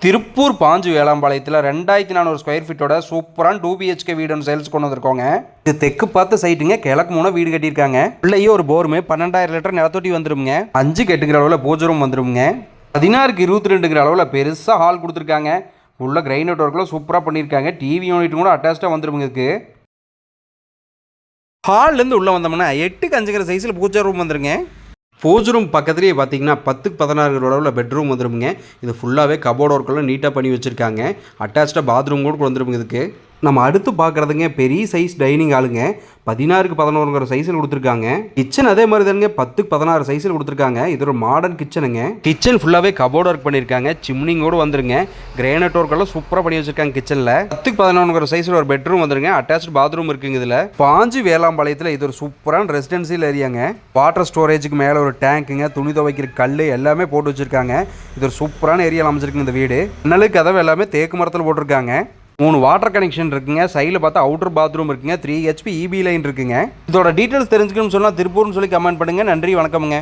திருப்பூர் பாஞ்சு வேளாம்பாளையத்தில் 2400 ஸ்கொயர் ஃபீட்டோட சூப்பரான 2 BHK வீடு ஒன்று சேல்ஸ் கொண்டு வந்திருக்கோங்க. இது தெற்கு பார்த்த சைட்டுங்க. கிழக்கு மூணு வீடு கட்டியிருக்காங்க. உள்ளேயே ஒரு போருமே 12000 லிட்டர் நிலத்தொட்டி வந்துருங்க. 5 கெட்டுங்கிற அளவில் பூஜை ரூம் வந்துருங்க. 16க்கு 22ங்கிற அளவில் பெருசாக ஹால் கொடுத்துருக்காங்க. உள்ள கிரைனட் ஒர்க்கில் சூப்பராக பண்ணியிருக்காங்க. டிவி யூனிட் கூட அட்டாச்சாக வந்துருங்க. இதுக்கு ஹால்லேருந்து உள்ளே வந்தோம்னா 8க்கு 5ங்கிற சைஸில் பூஜை ரூம் வந்துருங்க. பூஜை ரூம் பக்கத்துலேயே பார்த்தீங்கன்னா 10க்கு 16 அளவில் பெட்ரூம் வந்துருமுங்க. இது ஃபுல்லாகவே கபோர்ட் ஒர்க்கெல்லாம் நீட்டாக பண்ணி வச்சுருக்காங்க. அட்டாச்சாக பாத்ரூம் கூட வந்துருமுங்க. இதுக்கு நம்ம அடுத்து பார்க்குறதுங்க பெரிய சைஸ் டைனிங் ஹாலுங்க. 16க்கு 11ங்கிற சைஸில் கொடுத்துருக்காங்க. கிச்சன் அதே மாதிரி தானுங்க 10க்கு 16 சைஸில் கொடுத்துருக்காங்க. இது ஒரு மாடர்ன் கிச்சனுங்க. கிச்சன் ஃபுல்லாகவே கபோர்ட் ஒர்க் பண்ணியிருக்காங்க. சிம்னிங்கோடு வந்துருங்க. கிரானைட் ஒர்க்கெல்லாம் சூப்பராக பண்ணி வச்சுருக்காங்க. கிச்சனில் 10க்கு 11ங்கிற சைஸில் ஒரு பெட்ரூம் வந்துருங்க. அட்டாச்சு பாத்ரூம் இருக்குங்க. இதில் பாஞ்சு வேளாம்பாளையத்தில் இது ஒரு சூப்பரான ரெசிடென்சியல் ஏரியாங்க. வாட்டர் ஸ்டோரேஜுக்கு மேலே ஒரு டேங்க்குங்க, துணி துவைக்கிற கல் எல்லாமே போட்டு வச்சுருக்காங்க. இது ஒரு சூப்பரான ஏரியாவில் அமைச்சிருக்குங்க. இந்த வீடு ஜன்னல் கதவு எல்லாமே தேக்கு மரத்தில் போட்டிருக்காங்க. 3 வாட்டர் கனெக்ஷன் இருக்குங்க. சைடில் பார்த்தா அவுட்டர் பாத்ரூம் இருக்குங்க. 3 HP EB லைன் இருக்குங்க. இதோட டீட்டெயில்ஸ் தெரிஞ்சுக்கணும்னு சொன்னால் திருப்பூர்னு சொல்லி கமெண்ட் பண்ணுங்கள். நன்றி, வணக்கமுங்க.